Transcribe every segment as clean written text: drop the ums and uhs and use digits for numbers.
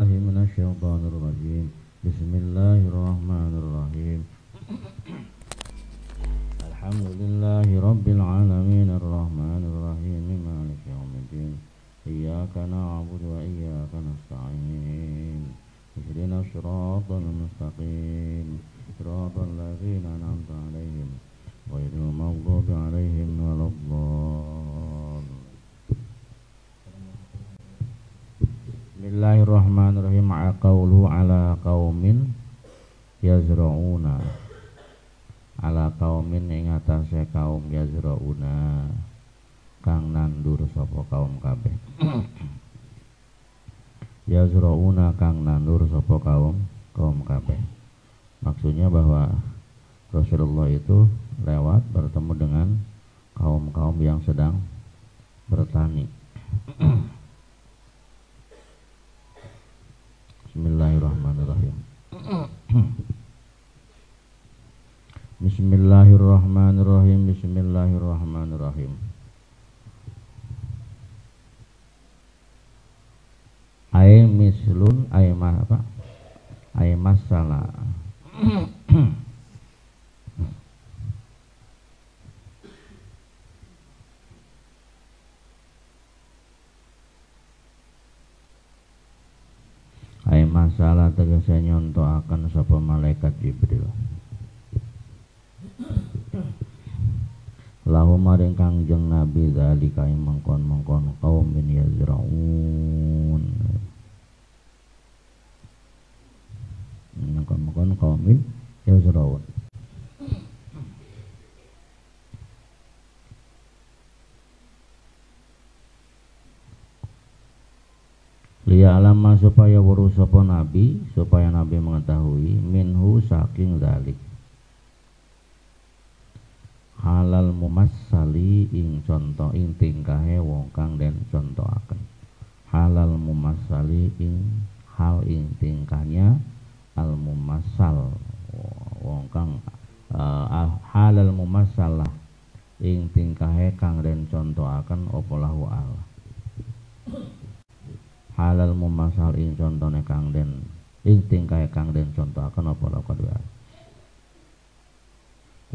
من الشيطان الرجيم بسم الله الرحمن الرحيم الحمد لله رب العالمين الرحمن الرحيم مالك يوم الدين إياك نعبد وإياك نستعين اهدنا الصراط المستقيم صراط الذين أنعمت عليهم غير المغضوب عليهم ولا الضالين. Bismillahirrahmanirrahim. Qawluhu ala qaumin yazra'una, ala qaumin ing atase kaum yazra'una kang nandur sapa kaum kabeh. Yazra'una kang nandur sapa kaum kabeh. Maksudnya bahwa Rasulullah itu lewat bertemu dengan kaum-kaum yang sedang bertani. Bismillahirrahmanirrahim. Bismillahirrahmanirrahim. Bismillahirrahmanirrahim. Ay mislun ay apa? Ay masala. Ay masalah tegese nyontoaken sapa malaikat Jibril. Lahu maring Kangjeng Nabi zalika mengkon-mengkon kaum min yazraun. Mengkon-mengkon kaum min yazraun. Liya alama supaya weruh sapa nabi, supaya nabi mengetahui minhu saking zalik halal mumassali ing contoh ing tingkahe wong kang den contohaken. Halal mumassali ing hal ing tingkahnya al mumassal wong kang halal mumassalah ing tingkahe kang den contohaken apa lahu Allah. Halal mumasal ing contone kang den ing tingkae kang den contohaken apa lha kedua.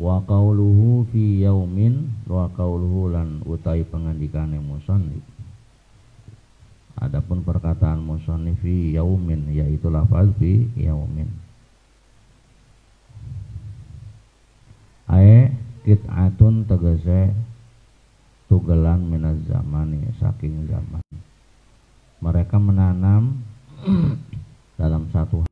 Wa qauluhu fi yaumin wa qauluhu lan utawi pangandikane musannif. Adapun perkataan musannif fi yaumin yaitu lafaz fi yaumin. Ae qit'atun tegese tugelan minaz zamani saking zaman. Mereka menanam dalam satu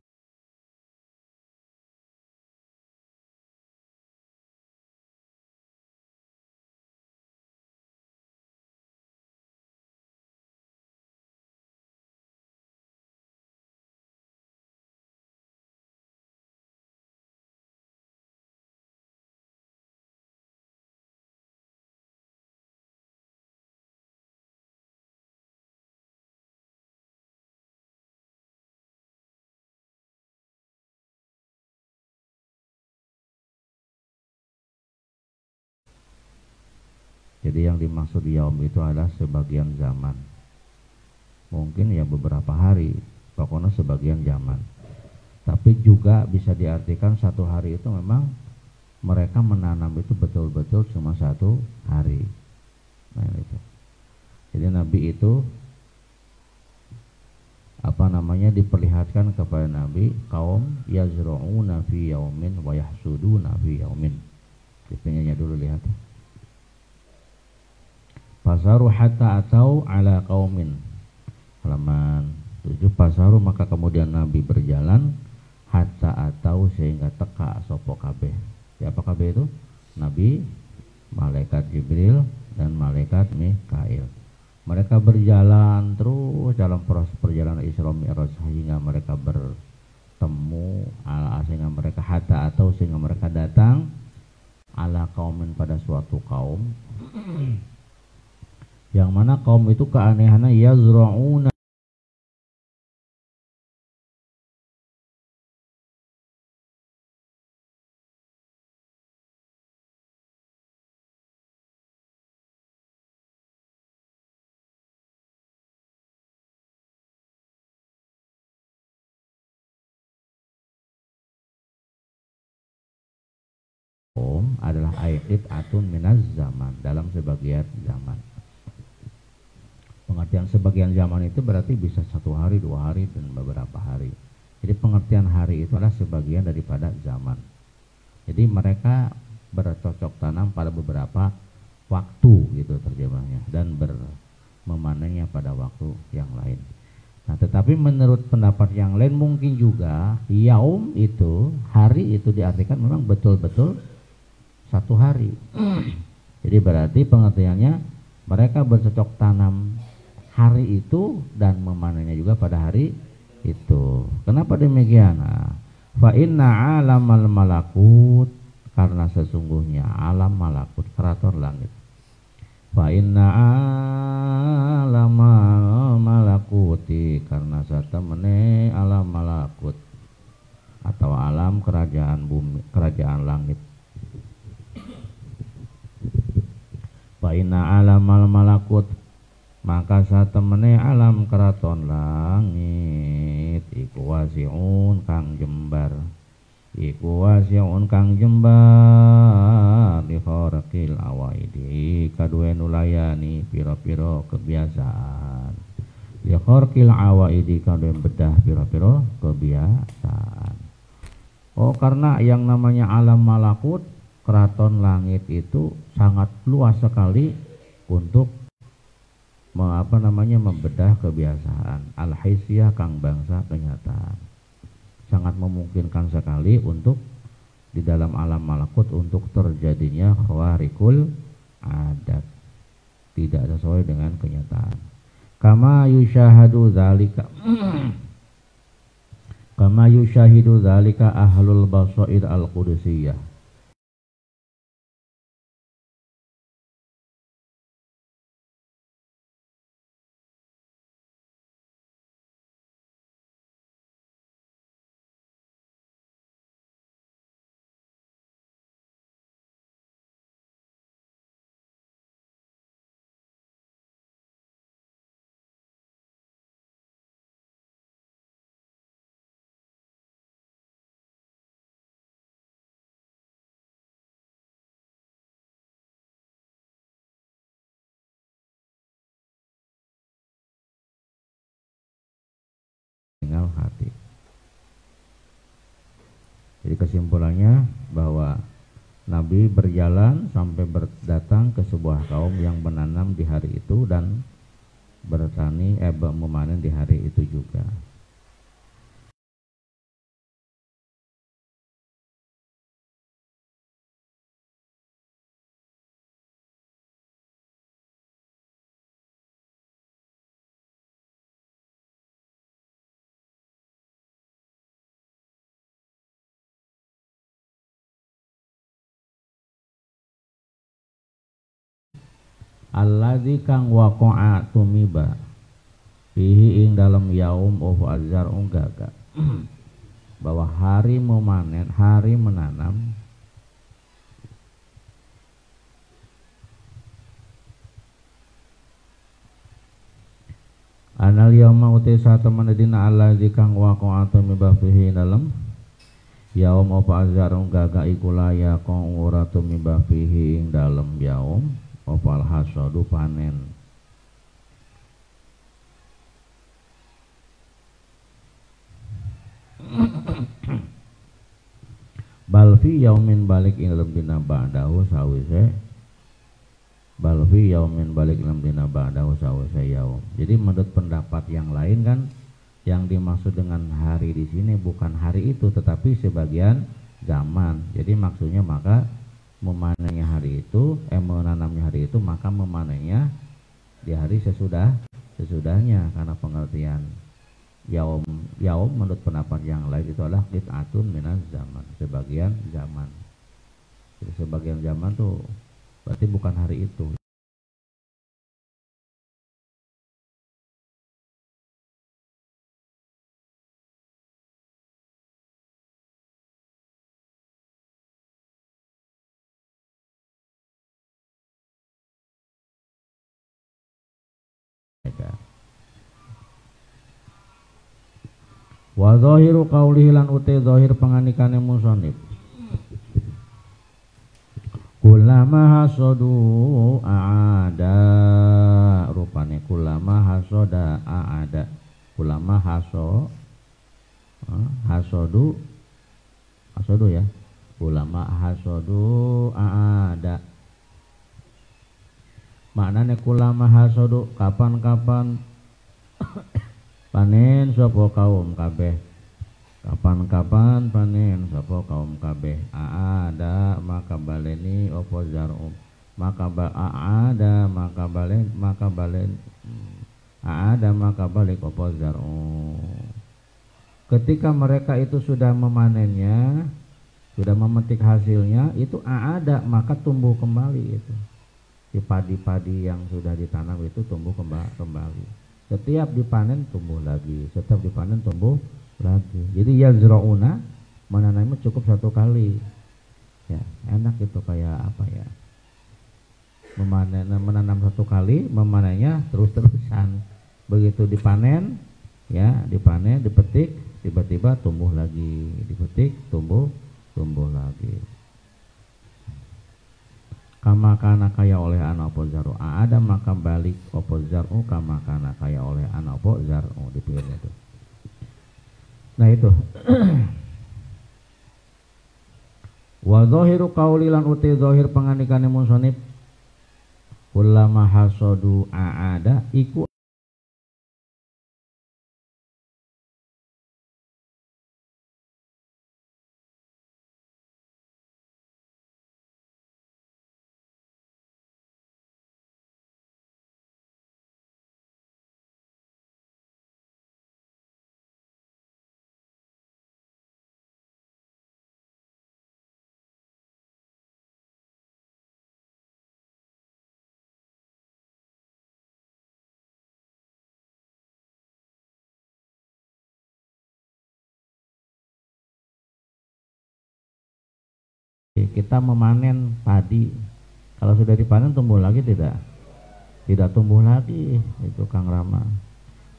jadi yang dimaksud yaum itu adalah sebagian zaman. Mungkin ya beberapa hari, pokoknya sebagian zaman. Tapi juga bisa diartikan satu hari itu memang mereka menanam itu betul-betul cuma satu hari. Nah itu. Jadi Nabi itu diperlihatkan kepada Nabi kaum yazra'una fi yaumin wa yahsuduna fi yaumin. Tipenya dulu lihat. Pasaru hatta atau ala qaumin. Halaman 7. Pasaru maka kemudian Nabi berjalan hatta atau sehingga teka sopo kabeh. Siapa kabeh itu? Nabi, malaikat Jibril dan malaikat Mikail. Mereka berjalan terus dalam proses perjalanan Isra Mi'raj sehingga mereka bertemu sehingga mereka hatta atau sehingga mereka datang ala qaumin pada suatu kaum. Yang mana kaum itu keanehannya yazra'una adalah aiqid atun minaz zaman, dalam sebagian zaman. Pengertian sebagian zaman itu berarti bisa 1 hari, 2 hari, dan beberapa hari. Jadi pengertian hari itu adalah sebagian daripada zaman. Jadi mereka bercocok tanam pada beberapa waktu gitu terjemahnya, dan memanennya pada waktu yang lain. Nah, tetapi menurut pendapat yang lain mungkin juga yaum itu, hari itu diartikan memang betul-betul 1 hari. Jadi berarti pengertiannya mereka bercocok tanam hari itu dan memanennya juga pada hari itu. Kenapa demikian? Nah, fa inna alamal malakut, karena sesungguhnya alam malakut, keraton langit. Fa inna alamal malakuti, karena satemene alam malakut atau alam kerajaan bumi, kerajaan langit. Fa inna alamal malakut, maka satemene alam keraton langit iku wasiun kang jembar, iku wasiun kang jembar di kharqil awaidi, kadue nulayani piro-piro kebiasaan, di kharqil awaidi, kadue bedah piro-piro kebiasaan. Oh, karena yang namanya alam malakut, keraton langit itu sangat luas sekali untuk membedah kebiasaan al-haisiyah kang bangsa kenyataan. Sangat memungkinkan sekali untuk di dalam alam malakut untuk terjadinya khawarikul adat, tidak sesuai dengan kenyataan. Kama yusyahadu dzalika kama yusyahidu dzalika ahlul basair al-qudusiyah, tinggal hati. Jadi kesimpulannya bahwa Nabi berjalan sampai datang ke sebuah kaum yang menanam di hari itu dan memanen di hari itu juga. Alladzi kang waqa'a tumiba fihi ing dalam yaum of azhar unggaga bahwa hari memanen, hari menanam, anal yauma uti satemen dina alladzi kang waqa'a tumiba fihi dalam yaum of azhar unggaga iku laya kang ora tumiba fihi ing dalam yaum opal hasadu panen. Balfi yaumin balik ing dalam dina ba'dahu sawise, balfi yaumin balik dalam dina ba'dahu sawise yaum. Jadi menurut pendapat yang lain kan, yang dimaksud dengan hari di sini bukan hari itu tetapi sebagian zaman. Jadi maksudnya maka memanennya hari itu, menanamnya hari itu, maka memanennya di hari sesudahnya, karena pengertian yaum menurut pendapat yang lain itu adalah qit'atun minaz zaman, sebagian zaman. Jadi sebagian zaman tuh berarti bukan hari itu. Wa zahiru qaulihi lan uti zahir panganikane musannif Kullama hasadu aada, rupane kullama hasoda aada. Kullama hasodu ya. Kullama hasodu aada. Maknane kullama hasodu kapan-kapan panen sapa kaum kabeh. Kapan-kapan panen sapa kaum kabeh. Aada maka baleni opo zarum. Maka aada maka balik opo zarum. Ketika mereka itu sudah memanennya, sudah memetik hasilnya, itu aada maka tumbuh kembali itu. Si padi-padi yang sudah ditanam itu tumbuh kembali. Setiap dipanen tumbuh lagi, setiap dipanen tumbuh lagi. Jadi yazrauna menanamnya cukup satu kali. Ya, enak itu kayak apa ya? Menanam satu kali, memanennya terus-terusan. Begitu dipanen, ya, dipetik, tiba-tiba tumbuh lagi, dipetik, tumbuh lagi. Kama kana kaya oleh anak opo zaru ada maka balik opo zaru kama kana kaya oleh anak opo zaru dipilih itu. Nah itu. Wa zahiru qauli lan uti zahir pangandikane musannif kullama hasadu aada iku kita memanen padi, kalau sudah dipanen tumbuh lagi tidak tumbuh lagi itu Kang Rama.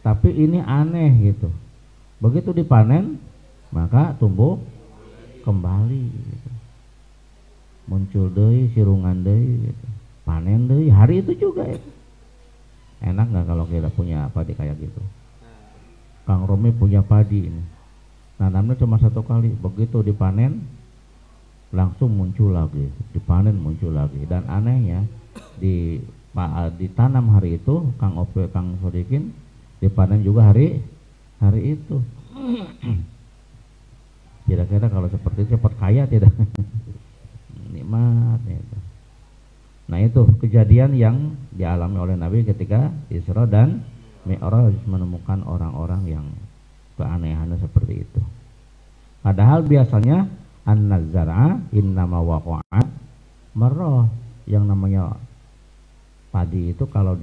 Tapi ini aneh gitu, begitu dipanen maka tumbuh kembali gitu. Muncul deui sirungan deui gitu. Panen deui hari itu juga itu. Enak nggak kalau kita punya padi kayak gitu? Kang Romi punya padi ini, nanamnya cuma satu kali, begitu dipanen langsung muncul lagi, dipanen muncul lagi. Dan anehnya ditanam hari itu Kang Ope, Kang Sodikin, dipanen juga hari itu. Kira-kira kalau seperti itu cepat kaya tidak? Nikmat itu. Nah itu kejadian yang dialami oleh Nabi ketika Isra dan Mi'raj, menemukan orang-orang yang keanehannya seperti itu. Padahal biasanya an-nazara innama waqa'a marrah, yang namanya padi itu kalau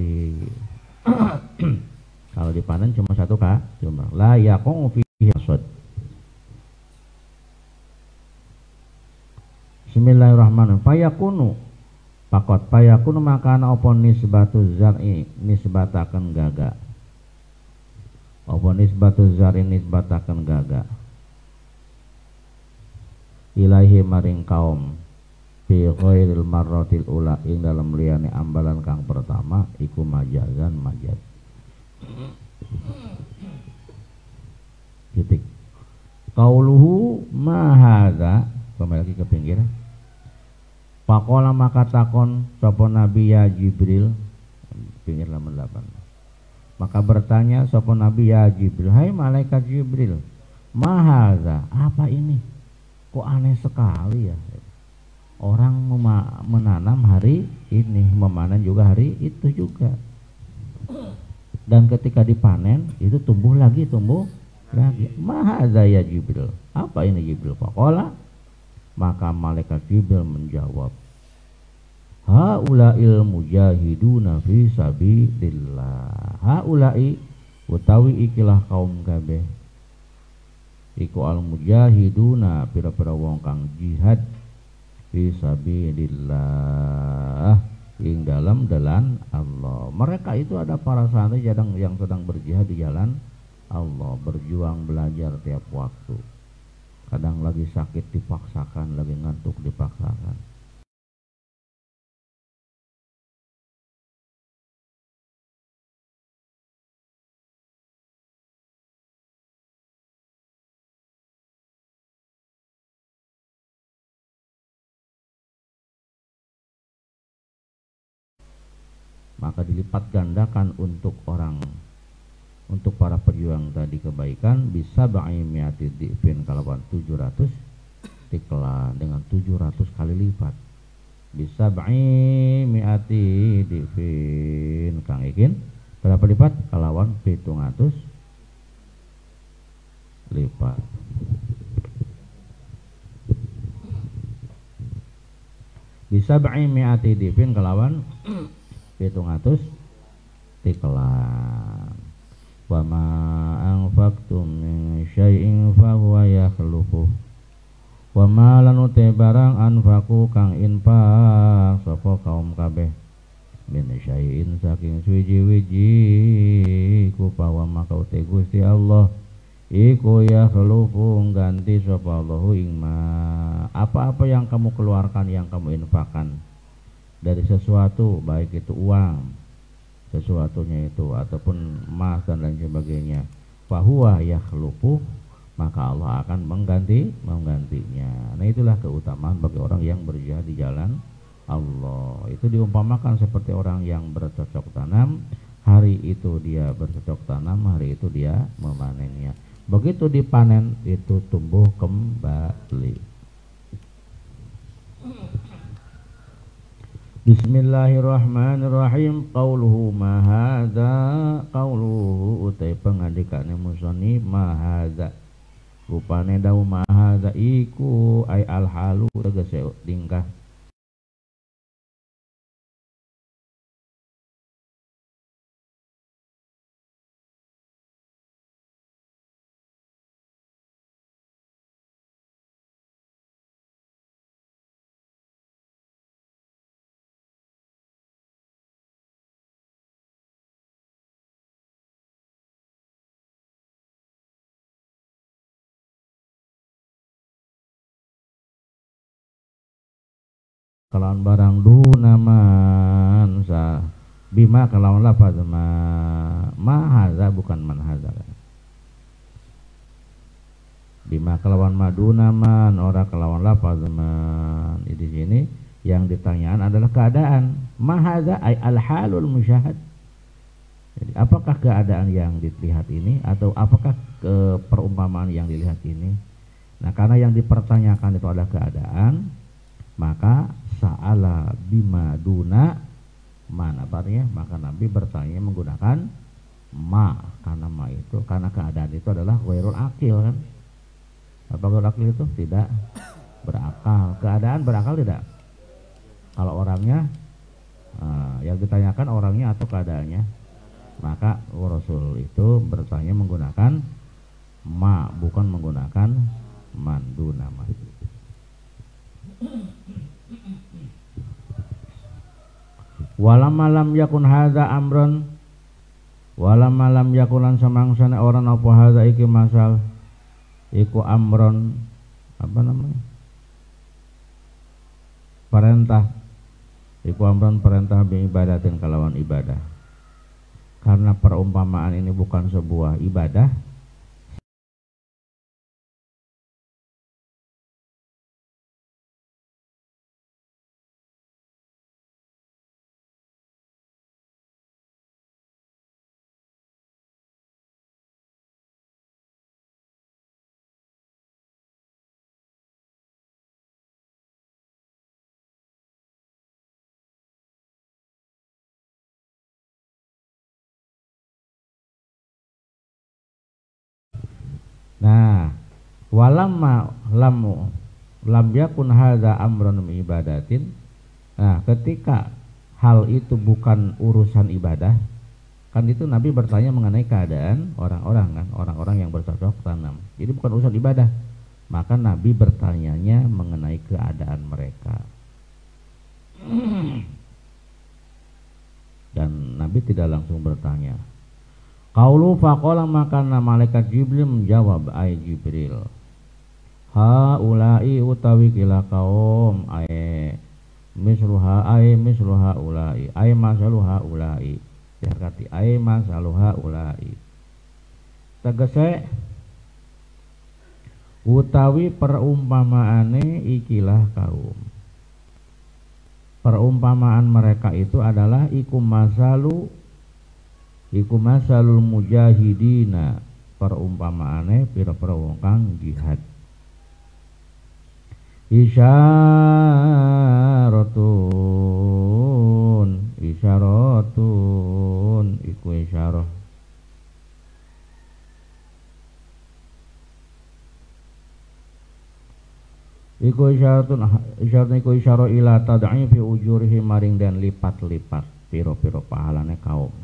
dipanen cuma satu cuma la yaqa'u fihi hasad. Bismillahirrahmanirrahim. Payakunu makana apa nisbatu zar'i nisbataken gaga. Apa nisbatu zar'i nisbataken gaga. Ilahi maring kaum fi ghairil marratil ula ing dalam liyane ambalan kang pertama iku majazan majaz. Titik. Qauluhu ma hadza, kembali lagi ke pinggir. Faqala maka takon sapa nabi ya Jibril, pinggir halaman 8. Maka bertanya sapa nabi ya Jibril, hai malaikat Jibril, ma hadza, apa ini? Kok aneh sekali ya, orang menanam hari ini, memanen juga hari itu juga, dan ketika dipanen itu tumbuh lagi. Mahadza ya Jibril, apa ini Jibril? Faqala, maka malaikat Jibril menjawab, haula'il mujahiduna fi sabilillah. Haula'i utawi ikilah kaum kabeh iku al mujahiduna pira-pira wong kang jihad fi sabilillah ing dalam Allah. Mereka itu ada para santri yang sedang berjihad di jalan Allah, berjuang belajar tiap waktu. Kadang lagi sakit dipaksakan, lagi ngantuk dipaksakan. maka dilipat gandakan untuk para pejuang tadi kebaikan bisa ba'imiati di'fin kalawan 700 tiklan dengan 700 kali lipat bisa ba'imiati di'fin Kang Ikin berapa lipat kalawan 700 lipat bisa ba'imiati di'fin kalawan 700 tiklan wa ma anfaqtum min syai'in fa huwa yakhlufu wa ma lan uti barang anfaqu kang infaq sapa kaum kabeh min syai'in saking suwiji-wiji ku pawa maka uti Gusti Allah iku yakhlufu ganti sapa Allahu ing ma apa-apa yang kamu keluarkan yang kamu infakkan dari sesuatu baik itu uang sesuatunya itu ataupun emas dan lain sebagainya fahuwa yakhlufu maka Allah akan menggantinya. Nah itulah keutamaan bagi orang yang berjihad di jalan Allah. Itu diumpamakan seperti orang yang bercocok tanam, hari itu dia bercocok tanam, hari itu dia memanennya. Begitu dipanen itu tumbuh kembali. Bismillahirrahmanirrahim. Qauluhu ma hadza qauluhu utai pangandikane musannif ma hadza rupane dawu ma hadza iku ai al halu tegese tingkah kalawan barang dunaman sa bima kalawan lafaz ma hadza bukan man hadza bima kalawan madunaman ora kalawan lafaz man di sini yang ditanyaan adalah keadaan ma hadza ay al halul musyahad. Jadi apakah keadaan yang dilihat ini atau apakah perumpamaan yang dilihat ini? Nah karena yang dipertanyakan itu adalah keadaan maka sa'ala bima duna mana artinya maka Nabi bertanya menggunakan ma karena ma itu karena keadaan itu adalah ghairul akil kan. Apa ghairul akil itu? Tidak berakal. Keadaan berakal tidak? Kalau orangnya yang ditanyakan orangnya atau keadaannya maka Rasul itu bertanya menggunakan ma bukan menggunakan man duna ma. Walam malam yakun hadza amron walam malam yakulan samangsana orang apa hadza iki masal iku amron apa namanya perintah iku amron perintah bi ibadatin kalawan ibadah karena perumpamaan ini bukan sebuah ibadah Nah, walamma lam yakun hadza amrun ibadatin. Nah, ketika hal itu bukan urusan ibadah, kan itu Nabi bertanya mengenai keadaan orang-orang kan, orang-orang yang bercocok tanam. Jadi bukan urusan ibadah. Maka Nabi bertanyanya mengenai keadaan mereka. Dan Nabi tidak langsung bertanya. Qaulu faqala maka malaikat Jibril menjawab ai Jibril haula'i utawi kila kaum ai misluha ulai ai masaluha ulai diarti ai masaluha ulai tegese utawi perumpamaane ikilah kaum Perumpamaan mereka itu adalah iku masalul mujahidina, perumpamaane pira-pira wong kang jihad. Isyaratun iku isyarah. Iku isyarah ila tad'ifi ujurihi maring dan lipat-lipat piro-piro pahalane kaum.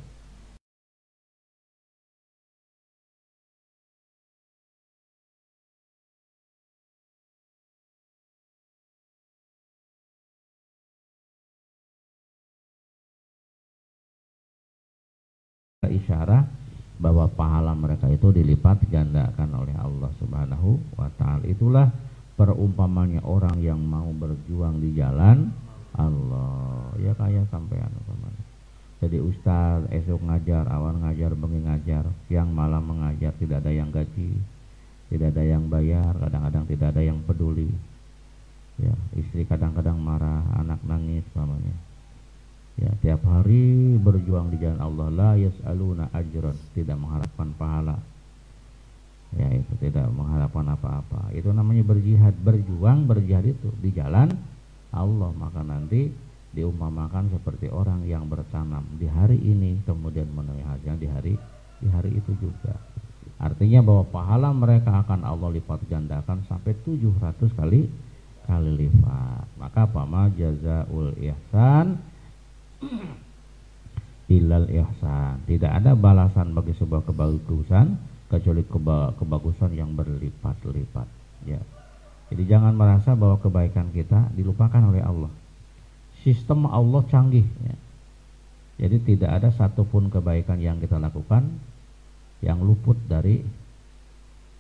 Isyarah bahwa pahala mereka itu dilipat gandakan oleh Allah Subhanahu wa taala. Itulah perumpamannya orang yang mau berjuang di jalan Allah. Ya kayak sampean umpamanya. Jadi ustaz esok ngajar, awan ngajar, bengi ngajar, siang malam mengajar, tidak ada yang gaji, tidak ada yang bayar, kadang-kadang tidak ada yang peduli. Ya, istri kadang-kadang marah, anak nangis umpamanya. Ya, tiap hari berjuang di jalan Allah, la yas'aluna ajran, tidak mengharapkan pahala. Ya, itu tidak mengharapkan apa-apa. Itu namanya berjihad, berjihad itu di jalan Allah. Maka nanti diumpamakan seperti orang yang bertanam di hari ini kemudian menuai hasilnya di hari itu juga. Artinya bahwa pahala mereka akan Allah lipat gandakan sampai 700 kali lipat. Maka pama jazaul ihsan ilal ihsan. Tidak ada balasan bagi sebuah kebagusan kecuali kebagusan yang berlipat-lipat. Ya. Jadi jangan merasa bahwa kebaikan kita dilupakan oleh Allah. Sistem Allah canggih. Ya. Jadi tidak ada satupun kebaikan yang kita lakukan yang luput dari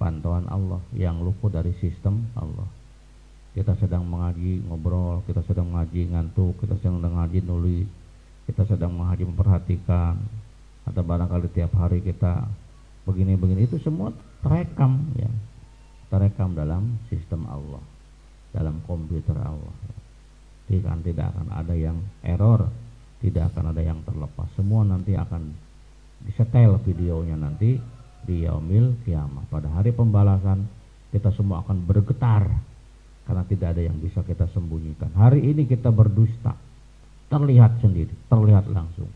pantauan Allah, yang luput dari sistem Allah. Kita sedang mengaji ngobrol, kita sedang mengaji ngantuk, kita sedang mengaji nulis, kita sedang mengaji memperhatikan, atau barangkali tiap hari kita begini-begini, itu semua terekam, ya, terekam dalam sistem Allah, dalam komputer Allah. Tidak akan ada yang error, tidak akan ada yang terlepas. Semua nanti akan disetel videonya nanti di yaumil kiamah. Pada hari pembalasan kita semua akan bergetar karena tidak ada yang bisa kita sembunyikan. Hari ini kita berdusta, terlihat sendiri, terlihat langsung.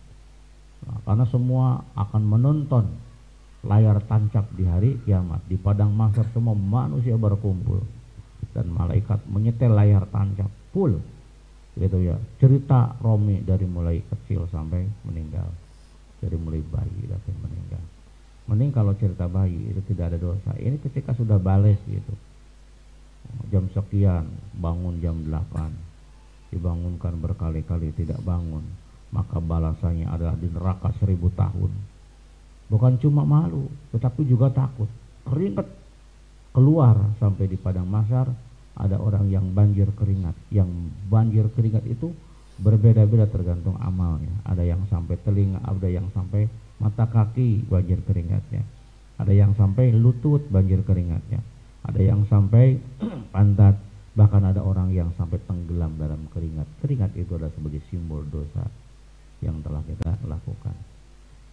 Nah, karena semua akan menonton layar tancap di hari kiamat. Di padang mahsyar semua manusia berkumpul dan malaikat menyetel layar tancap full, gitu ya. Cerita Romi dari mulai kecil sampai meninggal, dari mulai bayi sampai meninggal. Mending kalau cerita bayi itu tidak ada dosa. Ini ketika sudah bales gitu, jam sekian bangun jam 8, dibangunkan berkali-kali tidak bangun, maka balasannya adalah di neraka 1000 tahun. Bukan cuma malu, tetapi juga takut. Keringat keluar sampai di padang mahsyar. Ada orang yang banjir keringat. Yang banjir keringat itu berbeda-beda tergantung amalnya. Ada yang sampai telinga, ada yang sampai mata kaki banjir keringatnya. Ada yang sampai lutut banjir keringatnya. Ada yang sampai pantat. Bahkan ada orang yang sampai tenggelam dalam keringat. Keringat itu adalah sebagai simbol dosa yang telah kita lakukan.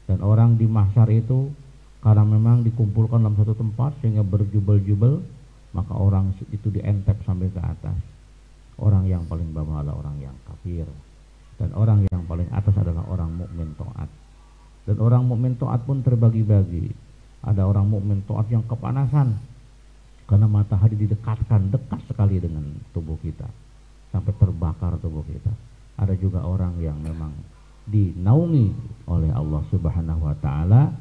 Dan orang di mahsyar itu karena memang dikumpulkan dalam satu tempat sehingga berjubel-jubel, maka orang itu dientep sampai ke atas. Orang yang paling bawah adalah orang yang kafir, dan orang yang paling atas adalah orang mukmin taat. Dan orang mukmin taat pun terbagi-bagi. Ada orang mukmin taat yang kepanasan karena matahari didekatkan dekat sekali dengan tubuh kita sampai terbakar tubuh kita. Ada juga orang yang memang dinaungi oleh Allah Subhanahu wa taala.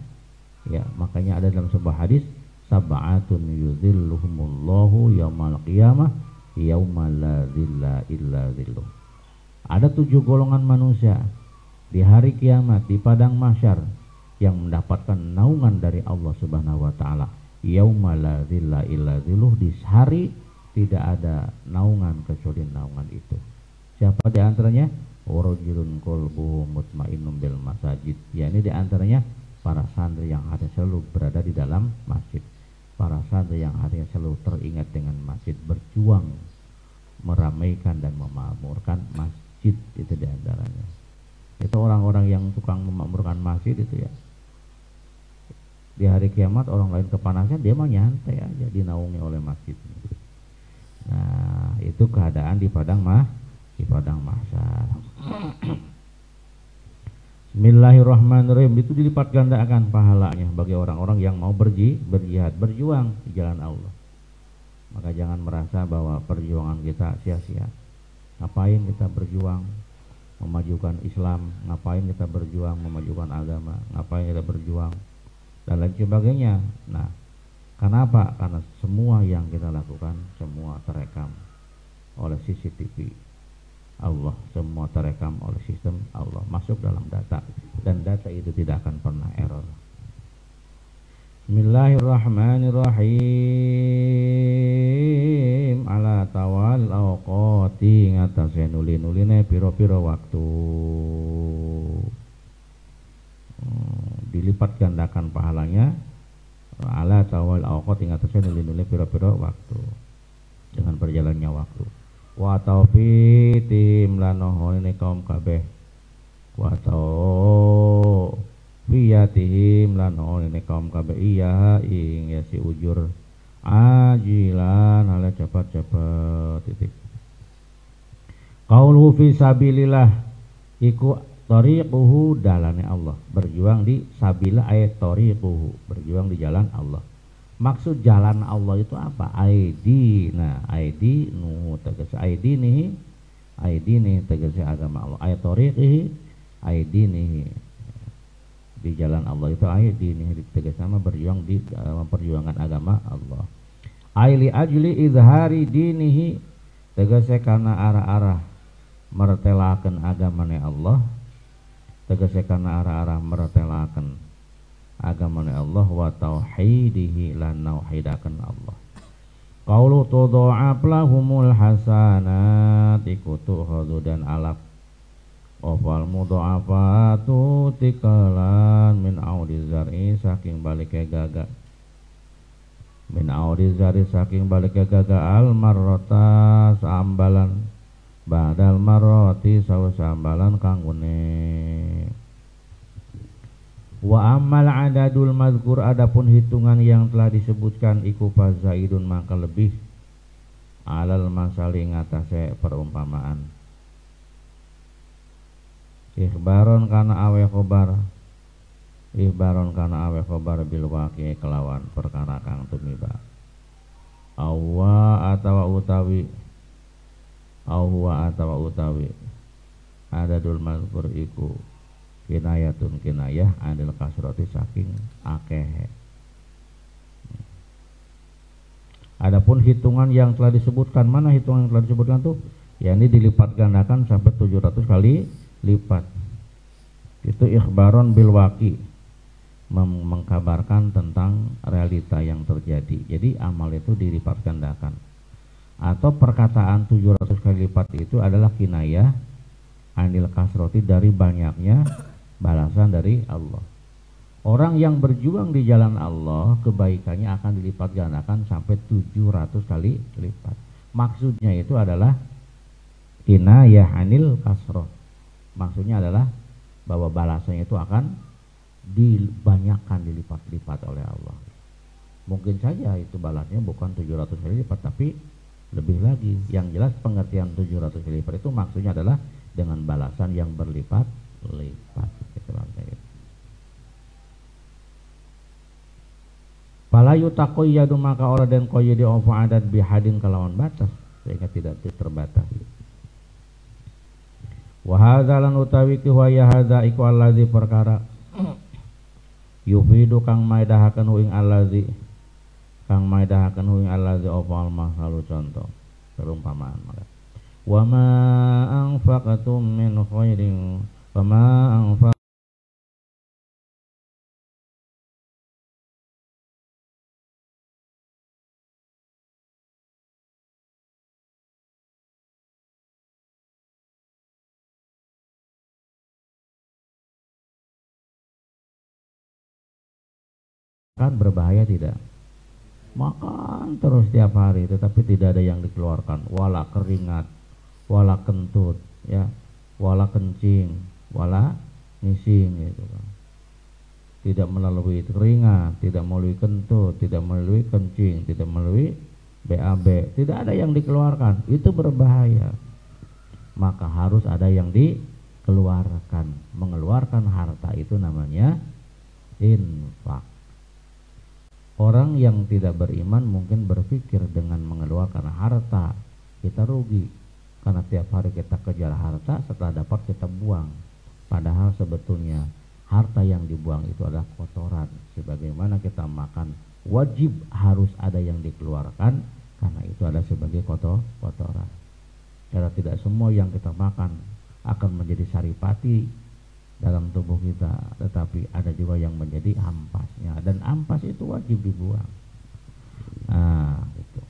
Ya, makanya ada dalam sebuah hadis, sab'atun yudhilluhumullahu yaumal qiyamah yauma la dhilla illa dhilluh. Ada 7 golongan manusia di hari kiamat di padang mahsyar yang mendapatkan naungan dari Allah Subhanahu wa taala. Yauma la dhilla illa dhilluh, di hari tidak ada naungan kecuali naungan itu. Siapa di antaranya? Warajulun qalbuhu mutmainnun bil masajid. Ya, ini diantaranya para santri yang hatinya selalu berada di dalam masjid. Para santri yang hatinya selalu teringat dengan masjid, berjuang meramaikan dan memakmurkan masjid itu diantaranya. Itu orang-orang yang tukang memakmurkan masjid itu ya. Di hari kiamat orang lain kepanasan, dia mah nyantai aja dinaungi oleh masjid. Nah, itu keadaan di padang mahsyar. Bismillahirrahmanirrahim. Itu dilipat gandakan pahalanya bagi orang-orang yang mau berjihad, berjuang di jalan Allah. Maka jangan merasa bahwa perjuangan kita sia-sia. Ngapain kita berjuang memajukan Islam? Ngapain kita berjuang memajukan agama? Ngapain kita berjuang dan lain sebagainya. Nah, kenapa? Karena semua yang kita lakukan semua terekam oleh CCTV Allah, semua terekam oleh sistem Allah, masuk dalam data, dan data itu tidak akan pernah error. Bismillahirrahmanirrahim. Ala tawal awqati ngatasi nuli-nuline piro-piro waktu. Dilipat gandakan pahalanya ala tawal awqati ngatasi nuli-nuline piro-piro waktu dengan berjalannya waktu. Wa taufitim lanohon ini kaum kabeh. Wa tawfiyatihim lanohon ini kaum kabeh iya ing ya si ujur ajilan ala cepat-cepat titik. Qauluhu fi sabilillah iku tariquhu dalane Allah, berjuang di sabilah ayat tariquhu, berjuang di jalan Allah. Maksud jalan Allah itu apa? ID. Nah, ID nu tegas ID nih tegasnya agama Allah. Ayat tariqihi ID nih di jalan Allah itu ID nih tegas sama berjuang di memperjuangkan agama Allah. Aili ajli izhari dinihi tegasnya karena arah-arah mertelakan agamanya Allah, tegasnya karena arah-arah mertelakan agamanya Allah wa tauhidihi lan nauhidakan Allah. Qaulu tudha'af lahumul hasanat ikutu khadu dan alaf wafal mudha'afatu tikalan min audi zari saking baliknya gaga min audi zari saking baliknya gaga al marrota saambalan badal marroti saus saambalan kanggune. Wa amal adadul mazkur adapun hitungan yang telah disebutkan iku fazaidun maka lebih alal masali ngatasé perumpamaan. Ikhbaron kana awe khobar bil waqi kelawan perkara kang tumiba. Awwa atawa utawi adadul mazkur iku kinayatun kinayah anil kasroti saking akeh. Adapun hitungan yang telah disebutkan, mana hitungan yang telah disebutkan tuh? Ya ini dilipat gandakan sampai 700 kali lipat. Itu ikhbaron bil waqi, mengkabarkan tentang realita yang terjadi. Jadi amal itu dilipat gandakan. Atau perkataan 700 kali lipat itu adalah kinayah anil kasroti dari banyaknya balasan dari Allah. Orang yang berjuang di jalan Allah kebaikannya akan dilipat gandakan sampai 700 kali lipat. Maksudnya itu adalah kinayah anil kasroh. Maksudnya adalah bahwa balasannya itu akan dibanyakkan, dilipat-lipat oleh Allah. Mungkin saja itu balasnya bukan 700 kali lipat tapi lebih lagi. Yang jelas pengertian 700 kali lipat itu maksudnya adalah dengan balasan yang berlipat-lipat. Fala yutaqayyadu maka ora den qayyidi ofa adat bihadin kalawan batas sehingga tidak terbatas. Wa hadza lan utawi ki wa ya hadza iku allazi perkara yufidu kang maidahaken ing allazi ofa al masalu contoh perumpamaan maka. Wa ma anfaqatum min khairin wa ma anfaq kan berbahaya tidak? Makan terus tiap hari tetapi tidak ada yang dikeluarkan, wala keringat, wala kentut, ya, wala kencing, wala ngising gitu kan. Tidak melalui keringat, tidak melalui kentut, tidak melalui kencing, tidak melalui BAB, tidak ada yang dikeluarkan, itu berbahaya. Maka harus ada yang dikeluarkan. Mengeluarkan harta itu namanya infak. Orang yang tidak beriman mungkin berpikir dengan mengeluarkan harta kita rugi, karena tiap hari kita kejar harta, setelah dapat kita buang. Padahal sebetulnya harta yang dibuang itu adalah kotoran. Sebagaimana kita makan, wajib harus ada yang dikeluarkan, karena itu adalah sebagai kotoran. Karena tidak semua yang kita makan akan menjadi saripati dalam tubuh kita, tetapi ada juga yang menjadi ampasnya, dan ampas itu wajib dibuang. Nah, itu.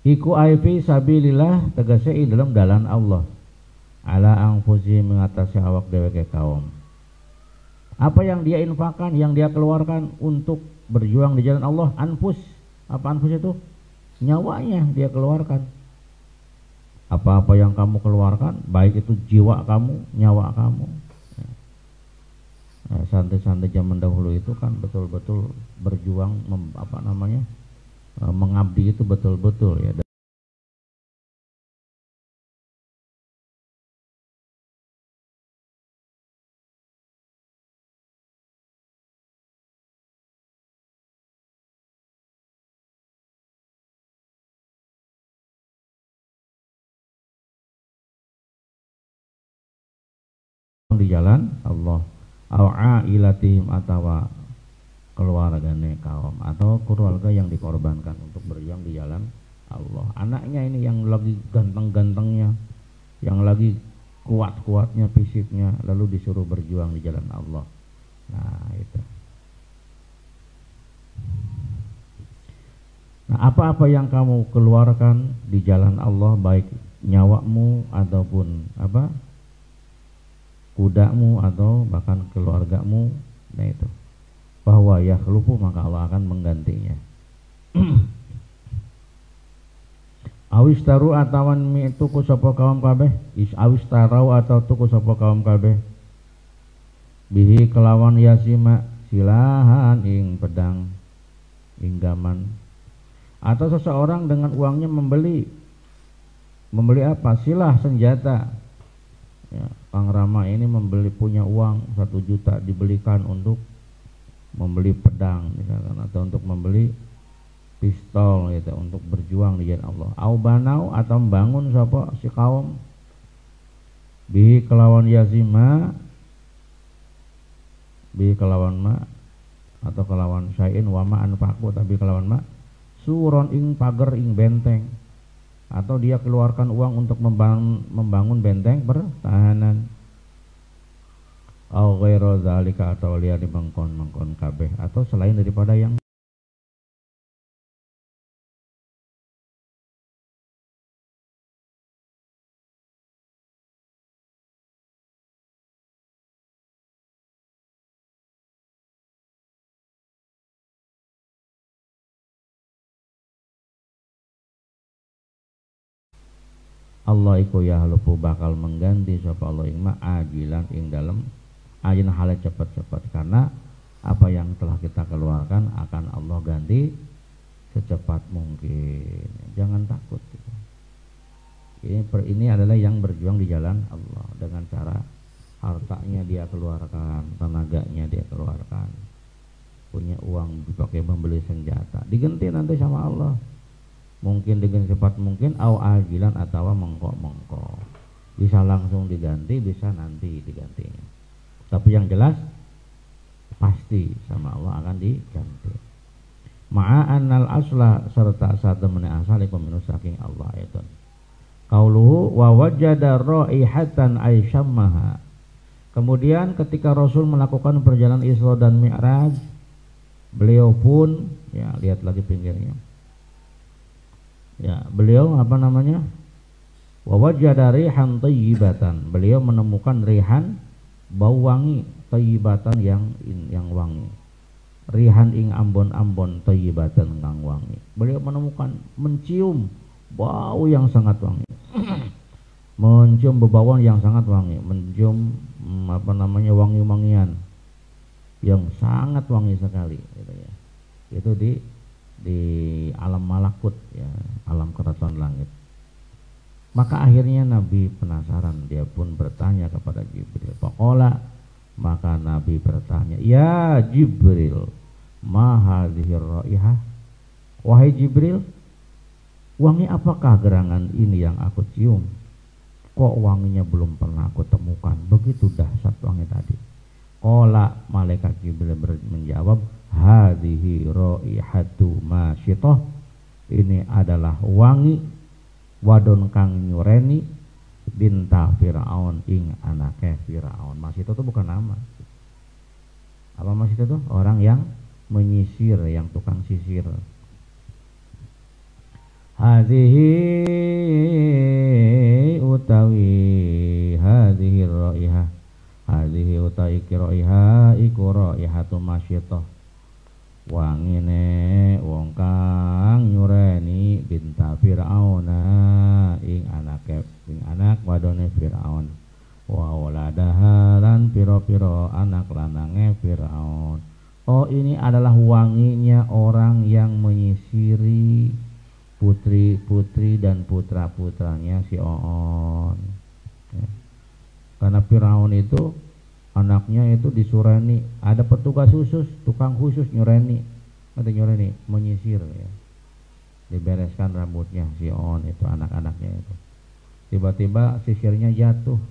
Iku aifi sabilillah, tegese dalam dalan Allah. Ala angfusi, mengatasi awak deweke kaum. Apa yang dia infakkan, yang dia keluarkan untuk berjuang di jalan Allah? Anfus. Apa anfus itu? Nyawanya dia keluarkan. Apa-apa yang kamu keluarkan, baik itu jiwa kamu, nyawa kamu. Santri-santri zaman dahulu itu kan betul-betul berjuang, mengabdi itu betul-betul ya. Di jalan Allah, ailatihim, atawa keluargane kaum, atau keluarga yang dikorbankan untuk berjuang di jalan Allah. Anaknya ini yang lagi ganteng-gantengnya, yang lagi kuat-kuatnya fisiknya, lalu disuruh berjuang di jalan Allah. Nah, itu. Nah, apa-apa yang kamu keluarkan di jalan Allah, baik nyawamu ataupun kudamu atau bahkan keluargamu, nah itu, bahwa yakhlufu, maka Allah akan menggantinya. Awistaru atawan mi tuku sapa kaum kabeh, awistarau atau tuku sapa kaum kabeh, bihi kelawan yasima, silahan ing pedang, ing gaman. Atau seseorang dengan uangnya membeli apa? Silah, senjata. Ya, Kang Rama ini punya uang 1 juta, dibelikan untuk membeli pedang misalkan, atau untuk membeli pistol gitu, untuk berjuang di jalan Allah. Au banau, atau membangun sapa si kaum, bi kelawan yazima, bi kelawan ma, atau kelawan syai'in wa ma anfaqu, tapi kelawan ma, suron ing pager ing benteng, atau dia keluarkan uang untuk membangun benteng pertahanan. Au ghairu zalika, atau liya mengkon kabeh, atau selain daripada yang Allah iku yahlufu, bakal mengganti sapa Allah ing ma ajilan ing dalem ajin hale cepat-cepat, karena apa yang telah kita keluarkan akan Allah ganti secepat mungkin. Jangan takut. Ini adalah yang berjuang di jalan Allah, dengan cara hartanya dia keluarkan, tenaganya dia keluarkan, punya uang dipakai membeli senjata, diganti nanti sama Allah. Mungkin dengan cepat mungkin, au ajilan, atau mengkok, bisa langsung diganti, bisa nanti digantinya. Tapi yang jelas pasti sama Allah akan diganti. Ma'annal asla, serta satu meni asal iku minus saking Allah itu. Qauluhu wa wajada raihatan aisyammaha. Kemudian ketika Rasul melakukan perjalanan Isra dan Mi'raj, beliau pun, ya lihat lagi pinggirnya, ya beliau wa wajada rihan thayyibatan, beliau menemukan rihan, bau wangi, thayyibatan yang wangi, rihan ing ambon-ambon, thayyibatan kang wangi. Beliau mencium bau yang sangat wangi. mencium bebauan yang sangat wangi, mencium wangi-wangian yang sangat wangi sekali gitu ya. Itu di alam malakut ya, alam kerajaan langit. Maka akhirnya Nabi penasaran, dia pun bertanya kepada Jibril. Faqala, maka Nabi bertanya, "Ya Jibril, ma hadhihi raihah?" Wahai Jibril, wangi apakah gerangan ini yang aku cium? Kok wanginya belum pernah aku temukan, begitu dahsyat wangi tadi. Qala, malaikat Jibril menjawab, hadhihi raihatu masyitah. Ini adalah wangi wadon kang nyureni binta Fir'aun ing anake Fir'aun. Masyitah itu bukan nama. Apa masyitah itu? Orang yang menyisir, yang tukang sisir. Hadhihi utawi hadhihi raihah, hadhihi utawi raihah iku raihatu masyitah. Wangine wong kang nyureni binta Fir'auna ing anak wadone Fir'aun, wa waladaha lan piro-piro anak lanange Fir'aun. Oh, ini adalah wanginya orang yang menyisiri putri-putri dan putra-putranya si On ya. Karena Fir'aun itu anaknya itu disureni, ada petugas khusus, tukang khusus nyureni, menyisir ya. Dibereskan rambutnya si On itu, anak-anaknya itu. Tiba-tiba sisirnya jatuh.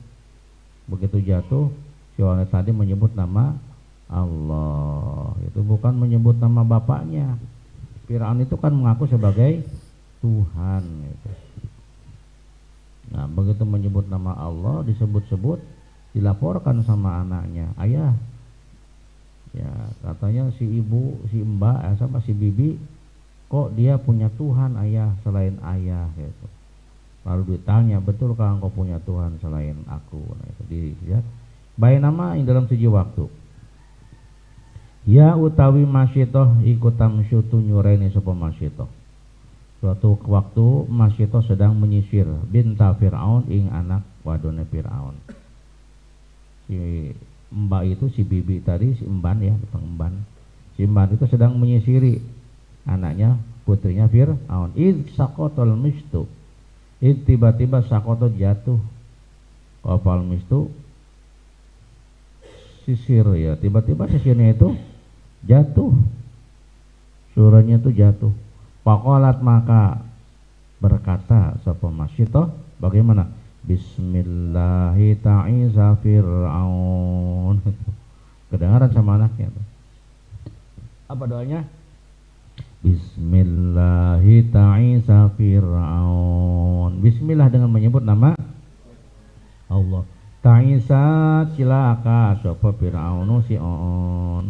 Begitu jatuh, si On tadi menyebut nama Allah. Itu bukan menyebut nama bapaknya. Fir'aun itu kan mengaku sebagai Tuhan gitu. Nah, begitu menyebut nama Allah, disebut-sebut, dilaporkan sama anaknya, ayah ya, katanya si ibu, si mbak sama si bibi, kok dia punya Tuhan ayah selain ayah gitu. Lalu ditanya, betul kalau engkau punya Tuhan selain aku? Nah, itu dilihat baik nama yang dalam siji waktu. Ya utawi masyitoh ikutam syutu nyureni sopo masyitoh. Suatu waktu masyitoh sedang menyisir binta Fir'aun ing anak wadone Fir'aun. Si mbak itu, si bibi tadi, si emban ya, emban. Si emban itu sedang menyisiri anaknya, putrinya Fir'aun. Id sakotol mistu, id tiba-tiba sakoto jatuh, kopal mistu sisir ya, tiba-tiba sisirnya itu jatuh, suranya itu jatuh. Pakolat, maka berkata sapa masyitoh, bagaimana? Bismillahi ta'isa Fir'aun. Kedengaran sama anaknya. Apa doanya? Bismillahi ta'isa Fir'aun. Bismillah dengan menyebut nama Allah. Ta'isa cilaka sapa Fir'aun si On.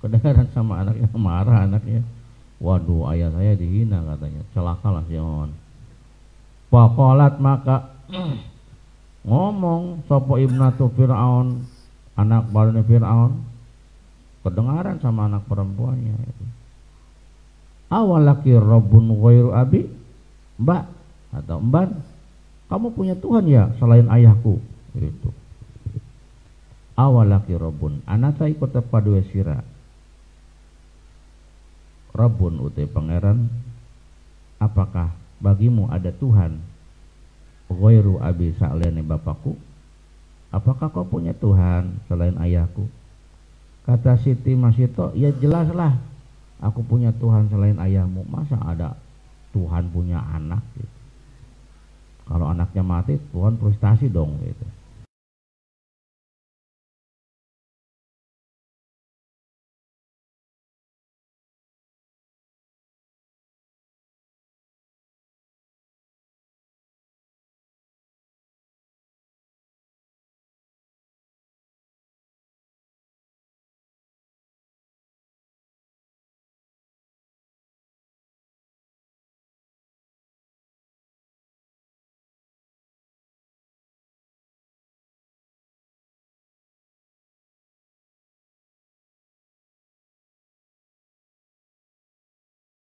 Kedengaran sama anaknya, marah anaknya. Waduh, ayah saya dihina katanya. Celakalah si On. Faqalat, maka ngomong sapa ibnatu Fir'aun, anak balune Fir'aun, kedengaran sama anak perempuannya itu. Awalaki rabbun ghairu abi, mbak atau emban, kamu punya Tuhan ya selain ayahku? Itu. Awalaki rabbun, anata ikut tepadue sira. Rabbun utai pangeran, apakah bagimu ada Tuhan ghairu abi sa'lene bapakku? Apakah kau punya Tuhan selain ayahku? Kata Siti Masyito, ya jelaslah aku punya Tuhan selain ayahmu. Masa ada Tuhan punya anak gitu. Kalau anaknya mati, Tuhan frustasi dong gitu.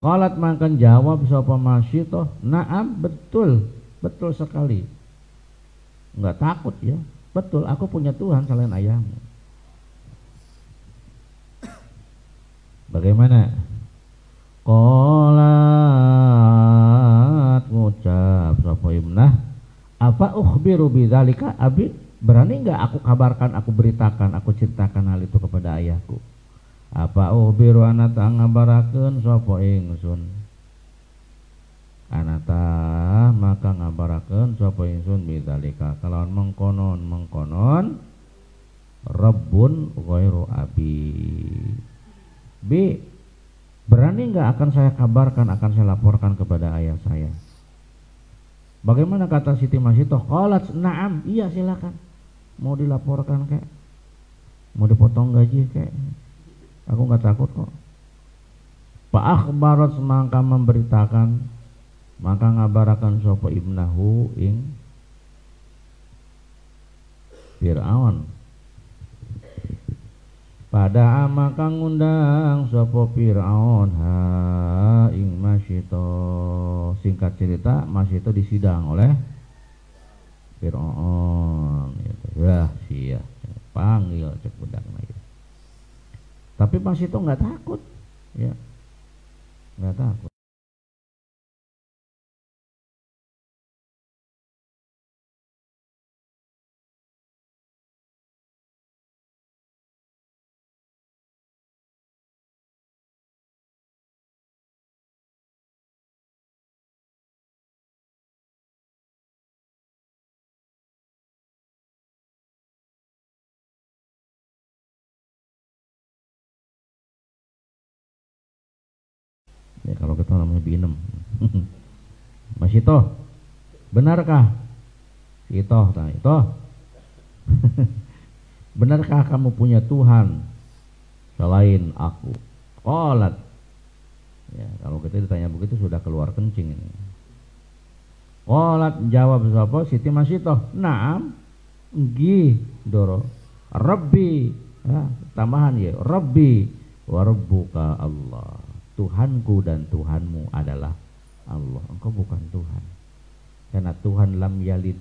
Qalat, makan jawab sapa Masyitoh, na'am, betul, betul sekali. Enggak takut ya. Betul, aku punya Tuhan selain ayahmu. Bagaimana? Qalat ngucap sapa Imnah, apa ukhbiru bidzalika abi? Berani enggak aku kabarkan, aku beritakan, aku ceritakan hal itu kepada ayahku? Apa ukhbiru anata ngabarakeun sapa ingsun? Anata maka ngabarakeun sapa ingsun bidzalika kalawan mengkonon Rabbun ghairu abi. B, berani enggak akan saya kabarkan, akan saya laporkan kepada ayah saya? Bagaimana kata Siti Masitoh? Qalat na'am, iya silakan. Mau dilaporkan kek, mau dipotong gaji kek, aku nggak takut kok. Pak akhbarat semangka memberitakan, maka ngabarakan sapa ibnahu ing Fir'aun. Pada maka ngundang sapa Fir'aun ha ing Masyito. Singkat cerita, Masyito disidang oleh Fir'aun gitu. Wah sia panggil cek budak gitu. Tapi Masyito nggak takut ya, nggak takut. Ya kalau kita namanya binem. Masyito, benarkah? Itoh, nah itoh. Benarkah kamu punya Tuhan selain aku? Qalat. Ya, kalau kita ditanya begitu sudah keluar kencing ini. Qalat jawab sapa Siti Masyitoh, "Na'am." Nggih, Doro. Rabbi. Ya, tambahan ya, Rabbi wa rabbuka Allah. Tuhanku dan Tuhanmu adalah Allah. Engkau bukan Tuhan. Karena Tuhan lam yalid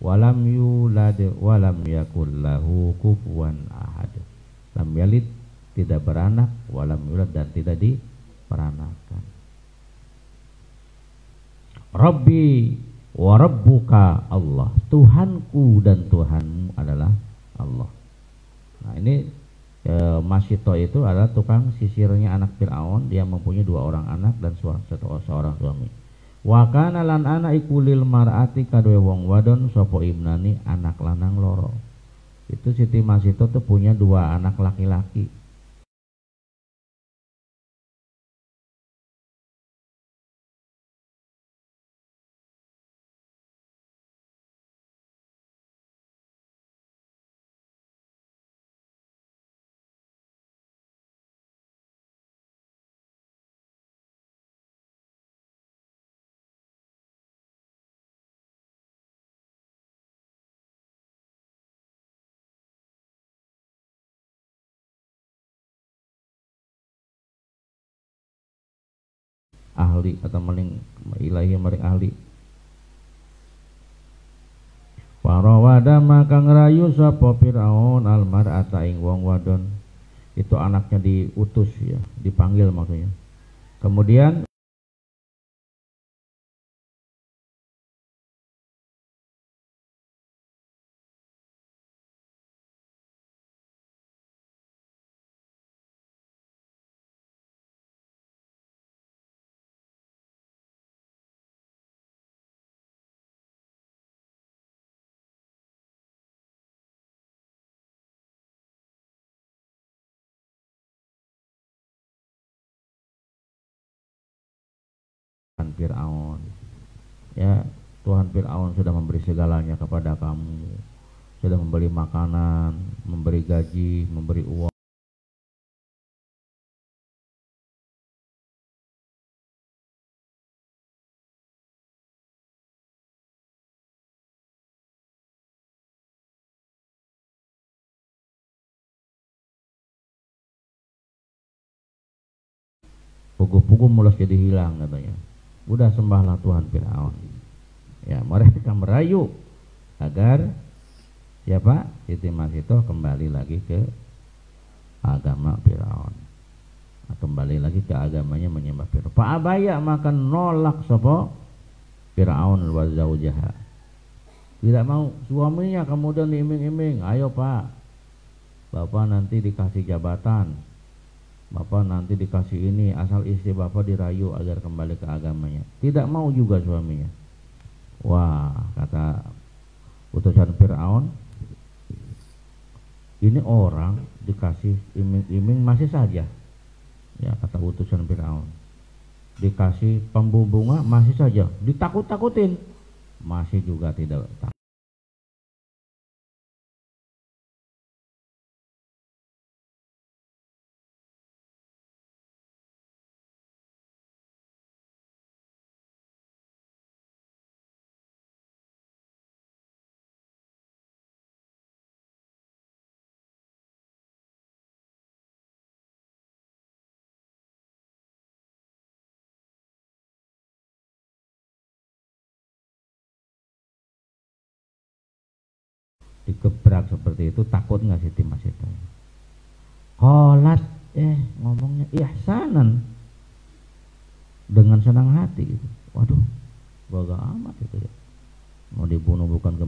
walam yulad walam yakul lahu kufuwan ahad. Lam yalid tidak beranak, walam yulad dan tidak diperanakan. Rabbi wa rabbuka Allah. Tuhanku dan Tuhanmu adalah Allah. Nah ini Masyito itu adalah tukang sisirnya anak Fir'aun. Dia mempunyai 2 orang anak dan seorang suami. Wa kana lan ana iku lil mar'ati kadoe wong wadon sapa ibnani anak lanang loro. Itu Siti Masyito tuh punya 2 anak laki-laki. Ahli atau maling ilahi maring ahli. Parawada maka ngerayu sapa Firaun almar'ata ing wong wadon. Itu anaknya diutus ya, dipanggil maksudnya. Kemudian Firaun ya, Tuhan Firaun sudah memberi segalanya kepada kamu, sudah memberi makanan, memberi gaji, memberi uang. Pugu-pugu mulus jadi hilang katanya. Udah sembahlah Tuhan Firaun. Ya, mereka merayu agar siapa? Siti Masito kembali lagi ke agama Firaun. Kembali lagi ke agamanya menyembah Firaun. Fa abaya maka nolak sapa Firaun wa zaujaha. Tidak mau, suaminya kemudian diiming-iming, ayo Pak, Bapak nanti dikasih jabatan, Bapak nanti dikasih ini, asal istri Bapak dirayu agar kembali ke agamanya. Tidak mau juga suaminya. Wah, kata utusan Firaun, ini orang dikasih iming-iming masih saja. Ya, kata utusan Firaun, dikasih pembubungan masih saja, ditakut-takutin masih juga tidak takut. Digebrak seperti itu, takut nggak Siti Masito? Kholat ngomongnya ihsanan, dengan senang hati gitu. Waduh, boga amat itu ya, mau dibunuh bukan ke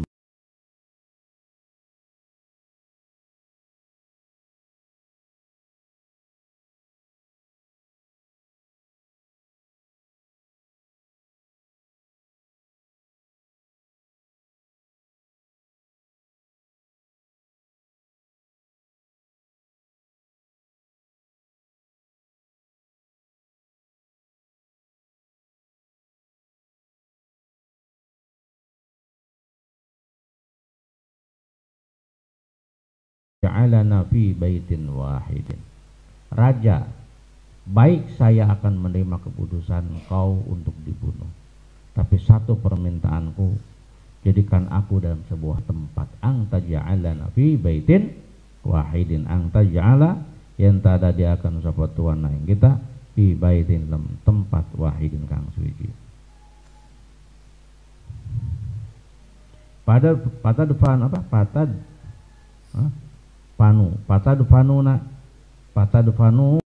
ja'alana fi baitin wahidin. Raja, baik saya akan menerima keputusan kau untuk dibunuh, tapi satu permintaanku, jadikan aku dalam sebuah tempat. Anta ja'alana fi baitin wahidin, anta ja'ala yang tada dia akan sapa tuan naing kita fi baitin dalam tempat wahidin kang suci. Pada depan apa? Patad panu, patad panu